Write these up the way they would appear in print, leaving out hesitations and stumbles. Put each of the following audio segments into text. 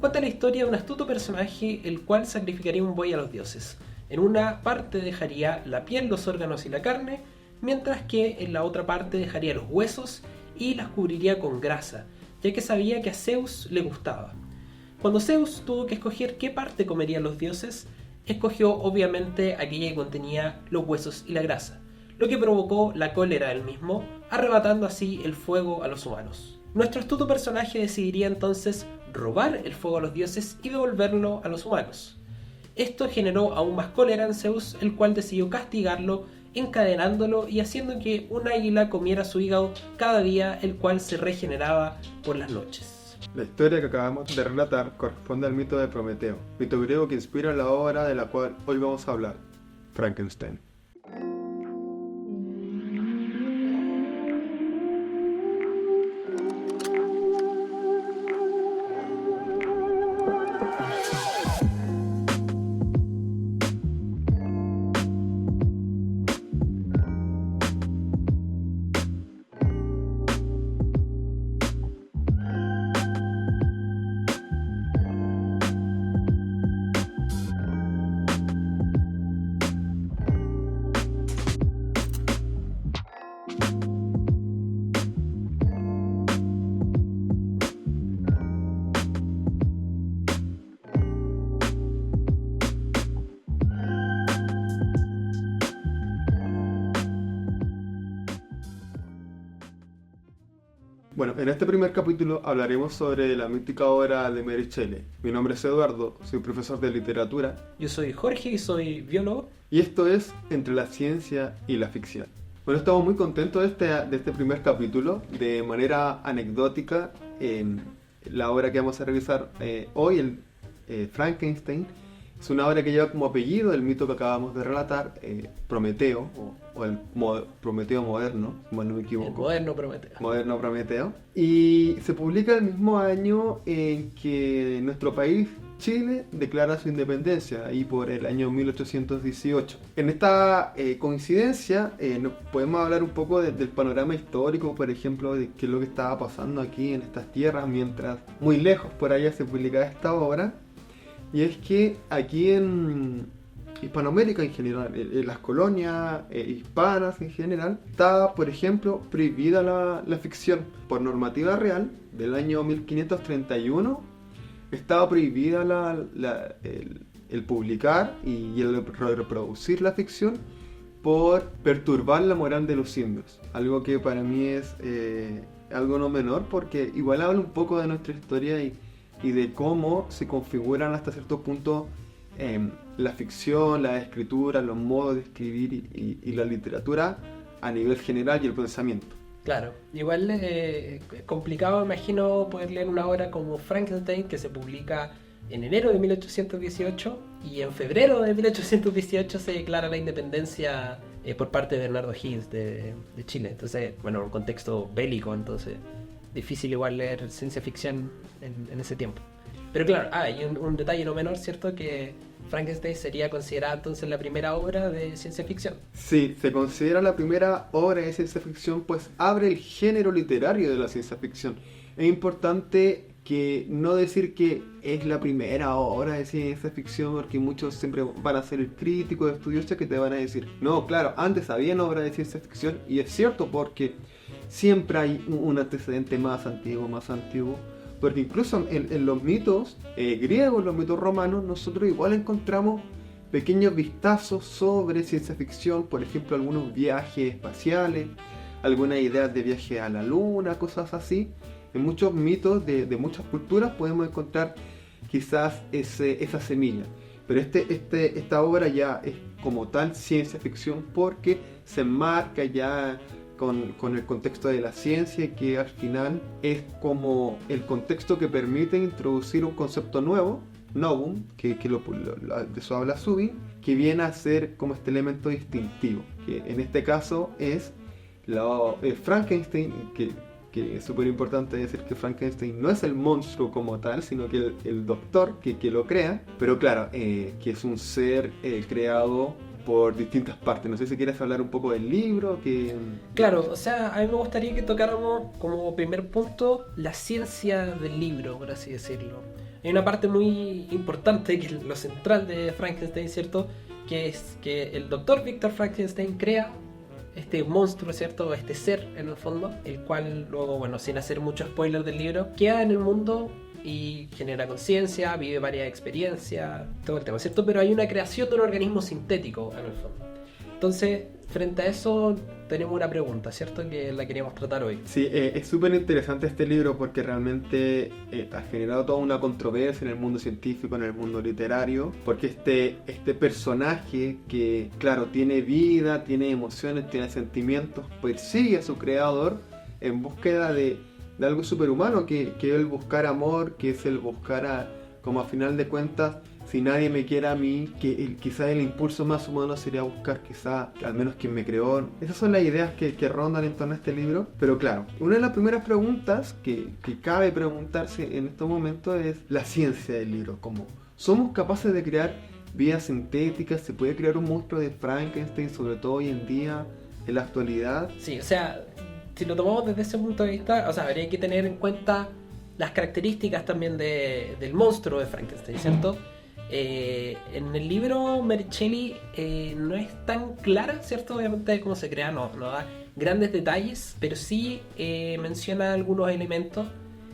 cuenta la historia de un astuto personaje el cual sacrificaría un buey a los dioses. En una parte dejaría la piel, los órganos y la carne, mientras que en la otra parte dejaría los huesos y las cubriría con grasa, ya que sabía que a Zeus le gustaba. Cuando Zeus tuvo que escoger qué parte comerían los dioses, escogió obviamente aquella que contenía los huesos y la grasa, lo que provocó la cólera del mismo, arrebatando así el fuego a los humanos. Nuestro astuto personaje decidiría entonces robar el fuego a los dioses y devolverlo a los humanos. Esto generó aún más cólera en Zeus, el cual decidió castigarlo, encadenándolo y haciendo que un águila comiera su hígado cada día, el cual se regeneraba por las noches. La historia que acabamos de relatar corresponde al mito de Prometeo, mito griego que inspira la obra de la cual hoy vamos a hablar, Frankenstein. Bueno, en este primer capítulo hablaremos sobre la mítica obra de Mary Shelley. Mi nombre es Eduardo, soy profesor de literatura. Yo soy Jorge y soy biólogo. Y esto es Entre la ciencia y la ficción. Bueno, estamos muy contentos de este primer capítulo. De manera anecdótica, la obra que vamos a revisar hoy, Frankenstein, es una obra que lleva como apellido el mito que acabamos de relatar, Prometeo, o el Prometeo moderno, si mal no me equivoco. El moderno Prometeo. Moderno Prometeo. Y se publica el mismo año en que nuestro país, Chile, declara su independencia, ahí por el año 1818. En esta coincidencia podemos hablar un poco del panorama histórico, por ejemplo, de qué es lo que estaba pasando aquí en estas tierras, mientras muy lejos por allá se publicaba esta obra. Y es que aquí en Hispanoamérica en general, en las colonias hispanas en general, está, por ejemplo, prohibida la ficción. Por normativa real del año 1531 estaba prohibida el publicar y el reproducir la ficción por perturbar la moral de los indios. Algo que para mí es algo no menor, porque igual habla un poco de nuestra historia y de cómo se configuran hasta cierto punto la ficción, la escritura, los modos de escribir y la literatura a nivel general y el pensamiento. Claro, igual es complicado, imagino, poder leer una obra como Frankenstein, que se publica en enero de 1818 y en febrero de 1818 se declara la independencia por parte de Bernardo Higgins de Chile. Entonces, bueno, un contexto bélico, entonces difícil igual leer ciencia ficción en ese tiempo. Pero claro, hay un detalle no menor, ¿cierto? Que Frankenstein sería considerada entonces la primera obra de ciencia ficción. Sí, se considera la primera obra de ciencia ficción, pues abre el género literario de la ciencia ficción. Es importante que no decir que es la primera obra de ciencia ficción, porque muchos siempre van a ser el crítico de estudiosos que te van a decir, no, claro, antes había obras de ciencia ficción, y es cierto porque siempre hay un antecedente más antiguo, porque incluso en los mitos griegos, los mitos romanos, nosotros igual encontramos pequeños vistazos sobre ciencia ficción, por ejemplo algunos viajes espaciales, algunas ideas de viaje a la luna, cosas así. En muchos mitos de muchas culturas podemos encontrar quizás esa semilla, pero esta obra ya es como tal ciencia ficción porque se enmarca ya con el contexto de la ciencia, que al final es como el contexto que permite introducir un concepto nuevo, novum, que de eso habla Zubin, que viene a ser como este elemento distintivo, que en este caso es Frankenstein, que es súper importante decir que Frankenstein no es el monstruo como tal, sino que el doctor que lo crea, pero claro, que es un ser creado por distintas partes. No sé si quieres hablar un poco del libro. Claro, o sea, a mí me gustaría que tocáramos como primer punto la ciencia del libro, por así decirlo. hay una parte muy importante, que es lo central de Frankenstein, ¿cierto? Que es que el doctor Victor Frankenstein crea este monstruo, ¿cierto? Este ser, en el fondo, el cual luego, bueno, sin hacer mucho spoiler del libro, queda en el mundo y genera conciencia, vive varias experiencias, todo el tema, ¿cierto? Pero hay una creación de un organismo sintético, en el fondo. Entonces, frente a eso, tenemos una pregunta, ¿cierto? Que la queríamos tratar hoy. Sí, es súper interesante este libro porque realmente ha generado toda una controversia en el mundo científico, en el mundo literario, porque este personaje que, claro, tiene vida, tiene emociones, tiene sentimientos, persigue a su creador en búsqueda de algo superhumano, que es el buscar amor, que es el buscar como a final de cuentas, si nadie me quiere a mí, que quizás el impulso más humano sería buscar quizás al menos quien me creó. Esas son las ideas que rondan en torno a este libro. Pero claro, una de las primeras preguntas que cabe preguntarse en estos momentos es la ciencia del libro. Como, ¿somos capaces de crear vidas sintéticas? ¿Se puede crear un monstruo de Frankenstein, sobre todo hoy en día, en la actualidad? Sí, o sea, si lo tomamos desde ese punto de vista, o sea, habría que tener en cuenta las características también del monstruo de Frankenstein, ¿cierto? En el libro Mary Shelley no es tan clara, ¿cierto? Obviamente de cómo se crea, no da grandes detalles, pero sí menciona algunos elementos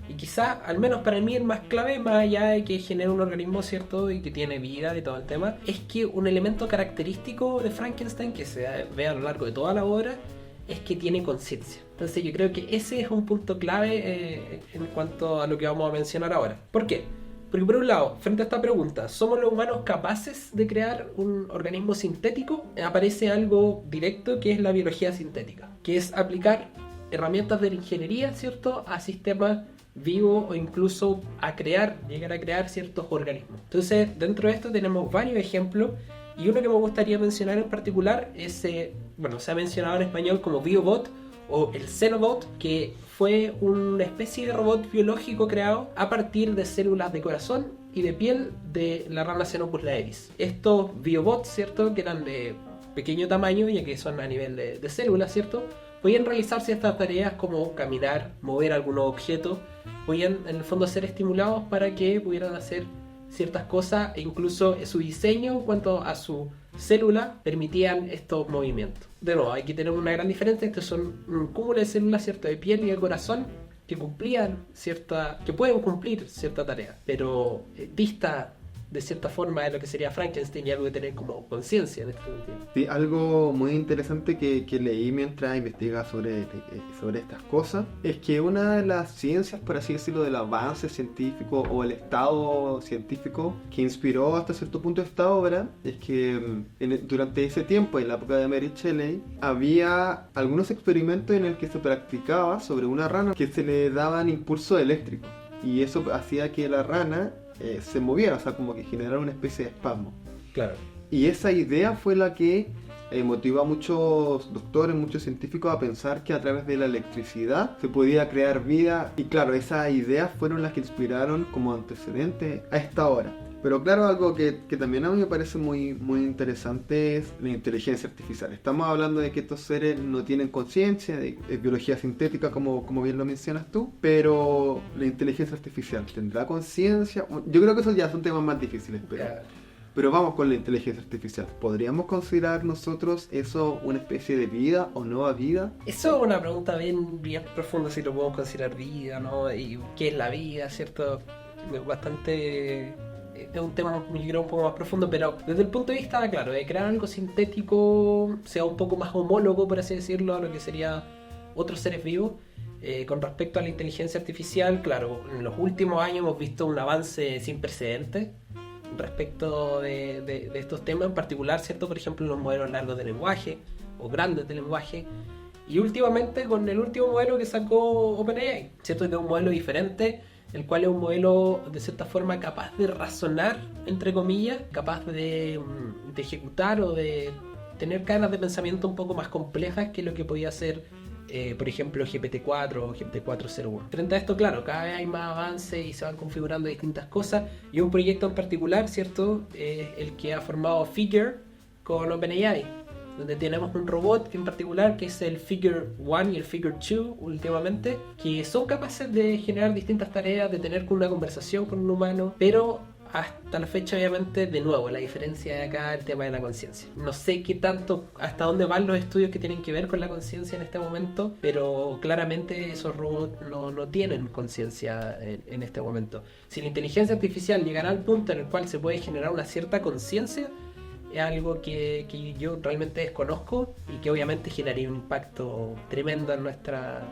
y quizá, al menos para mí el más clave, más allá de que genera un organismo, ¿cierto? Y que tiene vida y todo el tema, es que un elemento característico de Frankenstein que se ve a lo largo de toda la obra es que tiene conciencia. Entonces yo creo que ese es un punto clave en cuanto a lo que vamos a mencionar ahora. ¿Por qué? Porque por un lado, frente a esta pregunta, ¿somos los humanos capaces de crear un organismo sintético? Aparece algo directo que es la biología sintética, que es aplicar herramientas de la ingeniería, ¿cierto?, a sistemas vivos o incluso llegar a crear ciertos organismos. Entonces, dentro de esto tenemos varios ejemplos y uno que me gustaría mencionar en particular es, se ha mencionado en español como Biobot o el Xenobot, que fue una especie de robot biológico creado a partir de células de corazón y de piel de la rana Xenopus laevis. Estos biobots, ¿cierto?, que eran de pequeño tamaño, ya que son a nivel de células, ¿cierto?, podían realizar ciertas tareas como caminar, mover algunos objetos, podían en el fondo ser estimulados para que pudieran hacer ciertas cosas e incluso su diseño en cuanto a su célula permitían estos movimientos. De nuevo, hay que tener una gran diferencia. Estos son un cúmulo de células, ¿cierto?, de piel y de corazón que pueden cumplir cierta tarea, pero dista de cierta forma de lo que sería Frankenstein y algo de tener como conciencia en este sentido. Sí, algo muy interesante que leí mientras investigaba sobre estas cosas es que una de las ciencias, por así decirlo, del avance científico o el estado científico que inspiró hasta cierto punto esta obra es que durante ese tiempo, en la época de Mary Shelley, había algunos experimentos en el que se practicaba sobre una rana que se le daban impulsos eléctricos y eso hacía que la rana se moviera, o sea, como que generara una especie de espasmo. Claro. Y esa idea fue la que motivó a muchos doctores, muchos científicos a pensar que a través de la electricidad se podía crear vida. Y claro, esas ideas fueron las que inspiraron como antecedente a esta obra. Pero claro, algo que también a mí me parece muy, muy interesante es la inteligencia artificial. Estamos hablando de que estos seres no tienen conciencia, de biología sintética, como bien lo mencionas tú, pero la inteligencia artificial tendrá conciencia. Yo creo que esos ya son temas más difíciles, pero vamos con la inteligencia artificial. ¿Podríamos considerar nosotros eso una especie de vida o no vida? Eso es una pregunta bien profunda, si lo podemos considerar vida, ¿no? Y qué es la vida, ¿cierto? Bastante... es un tema, yo creo, un poco más profundo, pero desde el punto de vista, claro, de crear algo sintético, sea un poco más homólogo, por así decirlo, a lo que sería otros seres vivos. Con respecto a la inteligencia artificial, claro, en los últimos años hemos visto un avance sin precedentes respecto de estos temas en particular, ¿cierto? Por ejemplo, los modelos largos de lenguaje o grandes de lenguaje, y últimamente con el último modelo que sacó OpenAI, ¿cierto? Que es un modelo diferente, el cual es un modelo de cierta forma capaz de razonar, entre comillas, capaz de ejecutar o de tener cadenas de pensamiento un poco más complejas que lo que podía hacer, por ejemplo, GPT-4 o GPT-4.01. Frente a esto, claro, cada vez hay más avances y se van configurando distintas cosas, y un proyecto en particular, ¿cierto?, el que ha formado Figure con OpenAI, donde tenemos un robot en particular que es el Figure 1 y el Figure 2 últimamente, que son capaces de generar distintas tareas, de tener una conversación con un humano, pero hasta la fecha obviamente, de nuevo, la diferencia de acá el tema de la conciencia. No sé qué tanto, hasta dónde van los estudios que tienen que ver con la conciencia en este momento, pero claramente esos robots no tienen conciencia en este momento. Si la inteligencia artificial llegará al punto en el cual se puede generar una cierta conciencia, es algo que yo realmente desconozco y que obviamente generaría un impacto tremendo en nuestra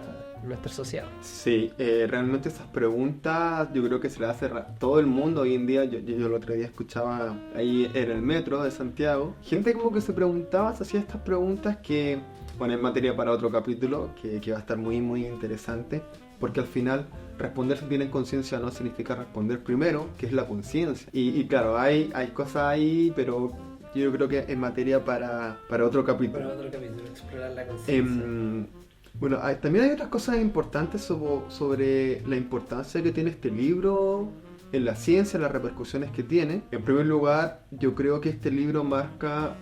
sociedad. Sí, realmente esas preguntas yo creo que se las hace todo el mundo hoy en día. Yo el otro día escuchaba ahí en el metro de Santiago, gente como que se preguntaba, se hacía estas preguntas que, bueno, es materia para otro capítulo que va a estar muy muy interesante, porque al final responder si tienen conciencia no significa responder primero, que es la conciencia. Y claro, hay cosas ahí, pero yo creo que es materia para otro capítulo. Para otro capítulo, explorar la conciencia. Bueno, también hay otras cosas importantes sobre la importancia que tiene este libro en la ciencia, las repercusiones que tiene. En primer lugar, yo creo que este libro marca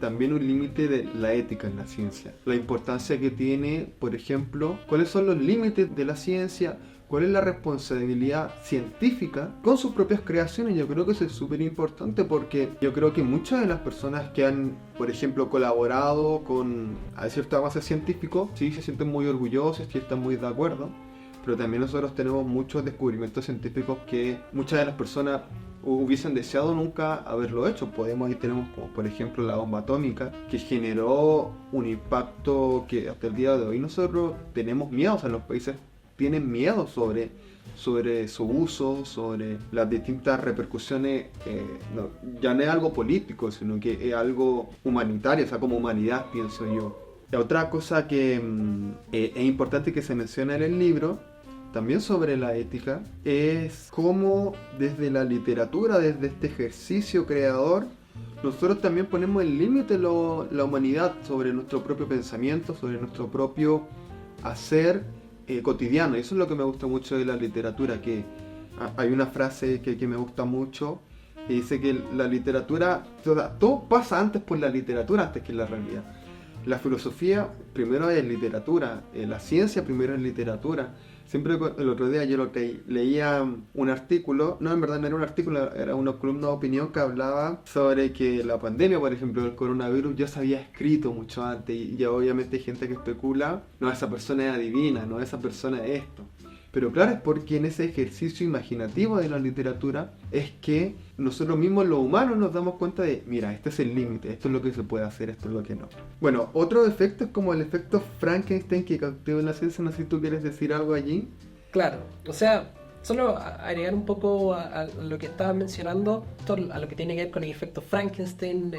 también un límite de la ética en la ciencia. La importancia que tiene, por ejemplo, cuáles son los límites de la ciencia, cuál es la responsabilidad científica con sus propias creaciones. Yo creo que eso es súper importante, porque yo creo que muchas de las personas que han, por ejemplo, colaborado con ciertos avances científicos, sí se sienten muy orgullosos y están muy de acuerdo, pero también nosotros tenemos muchos descubrimientos científicos que muchas de las personas hubiesen deseado nunca haberlo hecho. Ahí tenemos como por ejemplo la bomba atómica, que generó un impacto que hasta el día de hoy nosotros tenemos miedo, o sea, los países tienen miedo sobre su uso, sobre las distintas repercusiones. Ya no es algo político, sino que es algo humanitario, o sea, como humanidad, pienso yo. La otra cosa que es importante que se menciona en el libro, también sobre la ética, es cómo desde la literatura, desde este ejercicio creador, nosotros también ponemos el límite la humanidad sobre nuestro propio pensamiento, sobre nuestro propio hacer cotidiano. Y eso es lo que me gusta mucho de la literatura, que hay una frase que me gusta mucho, que dice que la literatura, todo pasa antes por la literatura, antes que la realidad. La filosofía primero es literatura, la ciencia primero es literatura. Siempre el otro día yo leía un artículo, no, en verdad no era un artículo, era una columna de opinión que hablaba sobre que la pandemia, por ejemplo, del coronavirus, ya se había escrito mucho antes, y ya obviamente hay gente que especula, no, esa persona es adivina, no, esa persona es esto. Pero claro, es porque en ese ejercicio imaginativo de la literatura es que nosotros mismos los humanos nos damos cuenta de, mira, este es el límite, esto es lo que se puede hacer, esto es lo que no. Bueno, otro efecto es como el efecto Frankenstein que cautiva en la ciencia. No sé si tú quieres decir algo allí. Claro, o sea, solo agregar un poco a lo que estabas mencionando, a lo que tiene que ver con el efecto Frankenstein,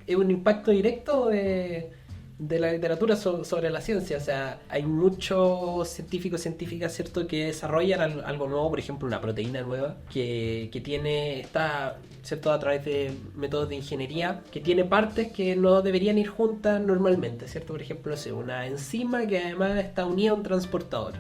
es un impacto directo de la literatura sobre la ciencia. O sea, hay muchos científicos, científicas, ¿cierto?, que desarrollan algo nuevo, por ejemplo, una proteína nueva que está, ¿cierto?, a través de métodos de ingeniería, que tiene partes que no deberían ir juntas normalmente, ¿cierto? Por ejemplo, una enzima que además está unida a un transportador.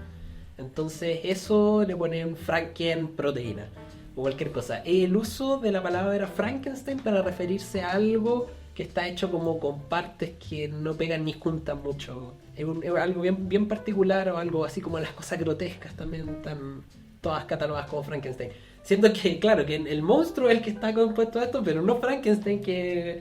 Entonces eso le pone un Franken proteína o cualquier cosa. El uso de la palabra Frankenstein para referirse a algo que está hecho como con partes que no pegan ni juntan mucho. Es algo bien particular, o algo así como las cosas grotescas también están todas catalogadas como Frankenstein. Siento que, claro, que el monstruo es el que está compuesto de esto, pero no Frankenstein que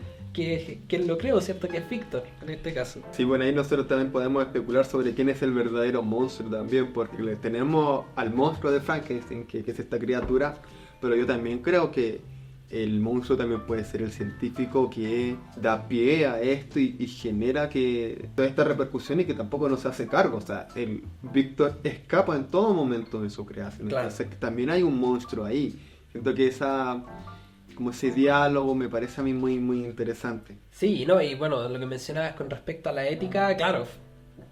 lo creo, ¿cierto? Que es Víctor, en este caso. Sí, bueno, ahí nosotros también podemos especular sobre quién es el verdadero monstruo también, porque tenemos al monstruo de Frankenstein, que es esta criatura, pero yo también creo que el monstruo también puede ser el científico que da pie a esto y genera que toda esta repercusión, y que tampoco nos hace cargo. O sea, el Víctor escapa en todo momento de su creación. Claro. Entonces también hay un monstruo ahí. Siento que como ese diálogo me parece a mí muy, muy interesante. Sí, ¿no? Y bueno, lo que mencionabas con respecto a la ética, claro,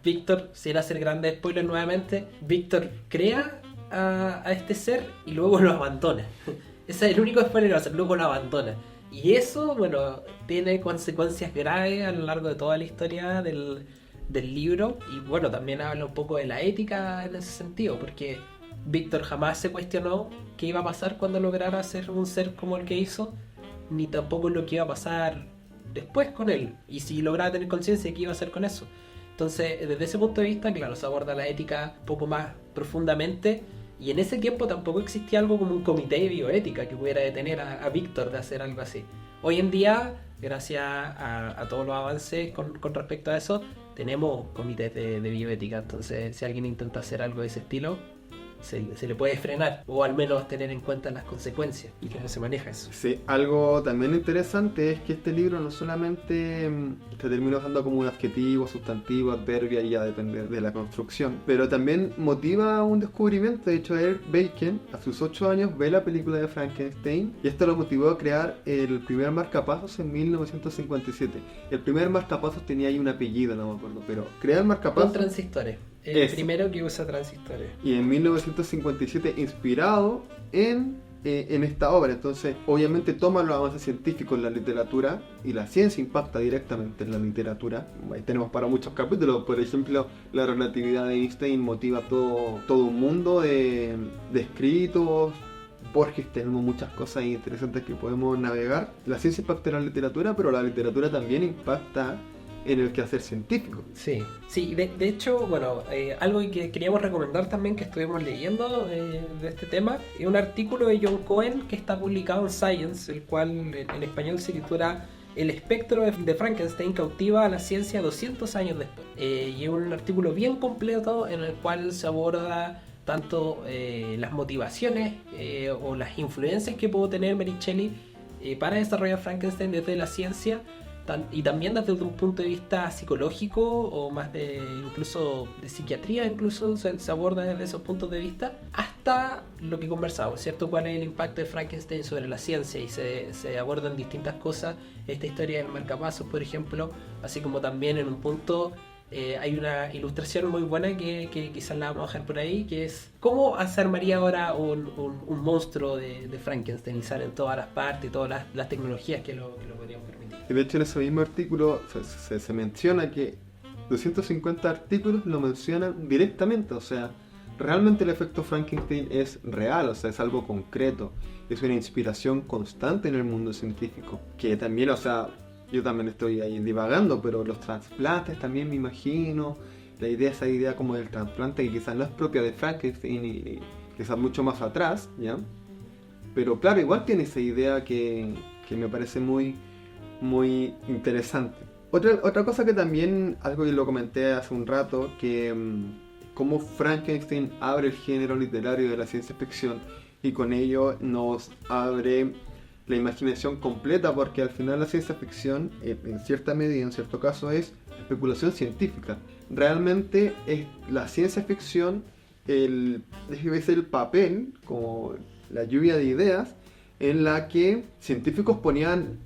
Víctor, sin hacer grandes spoilers nuevamente, Víctor crea a este ser y luego lo abandona. Ese es el único spoiler que va a hacer, luego lo abandona. Y eso, bueno, tiene consecuencias graves a lo largo de toda la historia del libro. Y bueno, también habla un poco de la ética en ese sentido, porque Víctor jamás se cuestionó qué iba a pasar cuando lograra ser un ser como el que hizo, ni tampoco lo que iba a pasar después con él, y si lograba tener conciencia de qué iba a hacer con eso. Entonces, desde ese punto de vista, claro, se aborda la ética un poco más profundamente, y en ese tiempo tampoco existía algo como un comité de bioética que pudiera detener a Víctor de hacer algo así. Hoy en día, gracias a todos los avances con respecto a eso, tenemos comités de bioética, entonces si alguien intenta hacer algo de ese estilo, se le puede frenar, o al menos tener en cuenta las consecuencias y cómo se maneja eso. Sí, algo también interesante es que este libro no solamente se termina usando como un adjetivo, sustantivo, adverbio, y ya depende de la construcción, pero también motiva un descubrimiento. De hecho, Eric Bacon a sus 8 años ve la película de Frankenstein y esto lo motivó a crear el primer marcapasos en 1957. El primer marcapasos tenía ahí un apellido, no me acuerdo, pero crea el marcapasos Con transistores. El primero que usa transistores. Y en 1957 inspirado en esta obra. Entonces, obviamente toma los avances científicos en la literatura, y la ciencia impacta directamente en la literatura. Ahí tenemos para muchos capítulos. Por ejemplo, la relatividad de Einstein motiva todo un mundo de escritos. Borges, tenemos muchas cosas interesantes que podemos navegar. La ciencia impacta en la literatura, pero la literatura también impacta en el quehacer científico. Sí, de hecho, bueno, algo que queríamos recomendar también, que estuvimos leyendo de este tema, es un artículo de John Cohen que está publicado en Science, el cual en español se titula El espectro de Frankenstein cautiva a la ciencia 200 años después. Y es un artículo bien completo en el cual se aborda tanto las motivaciones o las influencias que pudo tener Mary Shelley para desarrollar Frankenstein desde la ciencia, y también desde un punto de vista psicológico, o más incluso de psiquiatría, incluso se aborda desde esos puntos de vista, hasta lo que conversamos, ¿cierto? ¿Cuál es el impacto de Frankenstein sobre la ciencia? Y se abordan distintas cosas, esta historia del marcapasos, por ejemplo, así como también en un punto hay una ilustración muy buena que quizás la vamos a dejar por ahí, que es cómo se armaría ahora un monstruo de Frankenstein, y salen todas las partes, todas las tecnologías que lo podrían permitir. Y de hecho, en ese mismo artículo se menciona que 250 artículos lo mencionan directamente. O sea, realmente el efecto Frankenstein es real, o sea, es algo concreto, es una inspiración constante en el mundo científico, que también, o sea, yo también estoy ahí divagando, pero los trasplantes también me imagino, esa idea como del trasplante, que quizás no es propia de Frankenstein y quizás mucho más atrás, ¿ya? Pero claro, igual tiene esa idea que me parece muy interesante. Otra cosa que también, algo que lo comenté hace un rato, que cómo Frankenstein abre el género literario de la ciencia ficción, y con ello nos abre la imaginación completa, porque al final la ciencia ficción, en cierta medida, en cierto caso, es especulación científica. Realmente es la ciencia ficción el papel, como la lluvia de ideas, en la que científicos ponían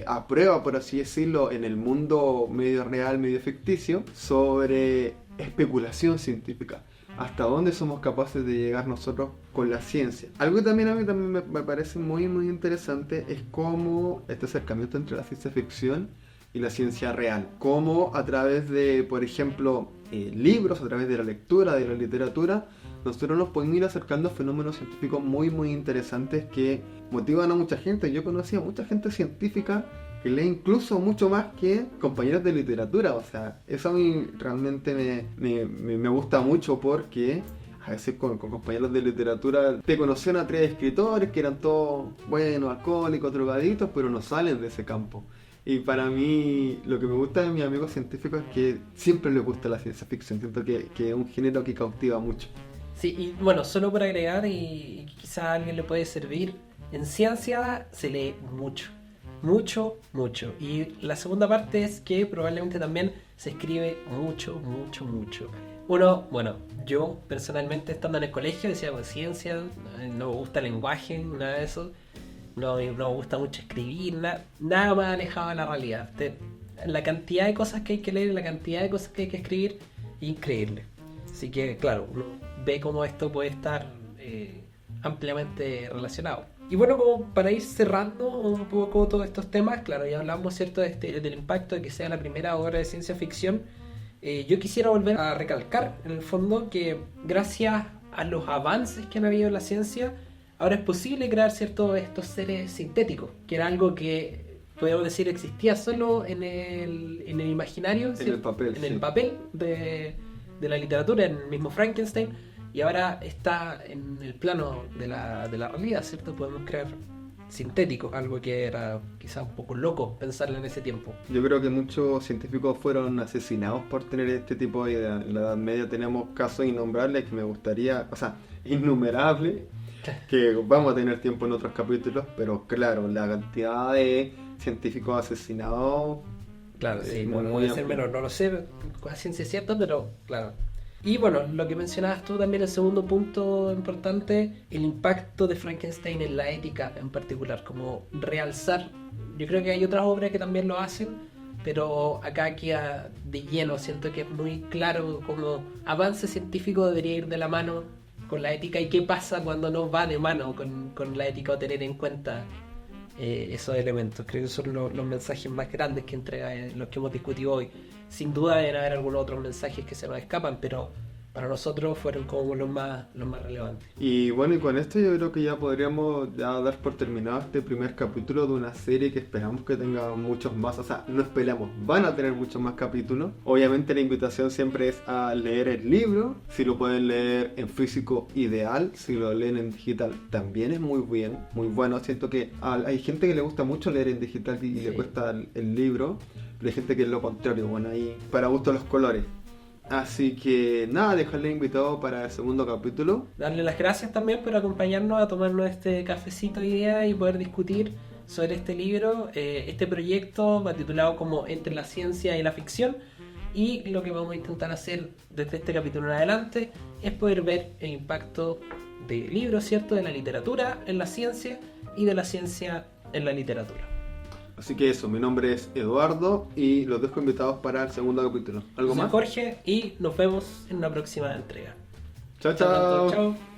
a prueba, por así decirlo, en el mundo medio real, medio ficticio, sobre especulación científica. Hasta dónde somos capaces de llegar nosotros con la ciencia. Algo que también a mí me parece muy interesante es cómo este acercamiento entre la ciencia ficción y la ciencia real. Cómo a través de, por ejemplo, libros, a través de la lectura, de la literatura, nosotros nos podemos ir acercando a fenómenos científicos muy interesantes que motivan a mucha gente. Yo conocí a mucha gente científica que lee incluso mucho más que compañeros de literatura. O sea, eso a mí realmente me gusta mucho, porque a veces con compañeros de literatura te conocen a 3 escritores que eran todos buenos, alcohólicos, drogaditos, pero no salen de ese campo. Y para mí, lo que me gusta de mis amigos científicos es que siempre les gusta la ciencia ficción. Siento que es un género que cautiva mucho. Sí, y bueno, solo para agregar, y quizá a alguien le puede servir, en ciencia se lee mucho. Y la segunda parte es que probablemente también se escribe mucho. Uno, bueno, yo personalmente estando en el colegio decía, pues ciencia, no me gusta el lenguaje, nada de eso, no me gusta mucho escribir, nada más alejado de la realidad. La cantidad de cosas que hay que leer, la cantidad de cosas que hay que escribir, increíble. Así que claro, uno ve cómo esto puede estar ampliamente relacionado. Y bueno, como para ir cerrando un poco todos estos temas, claro, ya hablamos, ¿cierto?, del impacto de que sea la primera obra de ciencia ficción. Yo quisiera volver a recalcar, en el fondo, que gracias a los avances que han habido en la ciencia, ahora es posible crear, ¿cierto?, estos seres sintéticos, que era algo que podríamos decir, existía solo en el imaginario, En el papel, en el sí. papel de la literatura, en el mismo Frankenstein, y ahora está en el plano de la realidad, ¿cierto? Podemos crear sintético, algo que era quizás un poco loco pensarlo en ese tiempo. Yo creo que muchos científicos fueron asesinados por tener este tipo de idea. En la Edad Media tenemos casos innombrables que me gustaría, o sea, innumerables, que vamos a tener tiempo en otros capítulos, pero claro, la cantidad de científicos asesinados, Claro, sí, es no muy puede ser amplio. menor, no lo sé con la ciencia cierta, pero claro. Y bueno, lo que mencionabas tú también, el segundo punto importante, el impacto de Frankenstein en la ética en particular, como realzar. Yo creo que hay otras obras que también lo hacen, pero acá queda de lleno, siento que es muy claro como avance científico debería ir de la mano con la ética y qué pasa cuando no va de mano con la ética o tener en cuenta esos elementos. Creo que son los mensajes más grandes que entrega los que hemos discutido hoy. Sin duda deben haber algunos otros mensajes que se nos escapan, pero para nosotros fueron como los más relevantes. Y bueno, y con esto yo creo que ya podríamos ya dar por terminado este primer capítulo de una serie que esperamos que tenga muchos más. O sea, no esperamos, van a tener muchos más capítulos. Obviamente la invitación siempre es a leer el libro. Si lo pueden leer en físico, ideal. Si lo leen en digital, también es muy bien, muy bueno. Siento que hay gente que le gusta mucho leer en digital y Sí. le cuesta el libro. Pero hay gente que es lo contrario, bueno, ahí para gusto los colores. Así que nada, dejarle invitado para el segundo capítulo. Darle las gracias también por acompañarnos a tomarnos este cafecito hoy día y poder discutir sobre este libro. Este proyecto va titulado como Entre la ciencia y la ficción, y lo que vamos a intentar hacer desde este capítulo en adelante es poder ver el impacto del libro, ¿cierto?, de la literatura en la ciencia y de la ciencia en la literatura. Así que eso, mi nombre es Eduardo y los dejo invitados para el segundo capítulo. ¿Algo Soy más? Jorge y nos vemos en una próxima entrega. Chao, Hasta pronto. chao. Chao.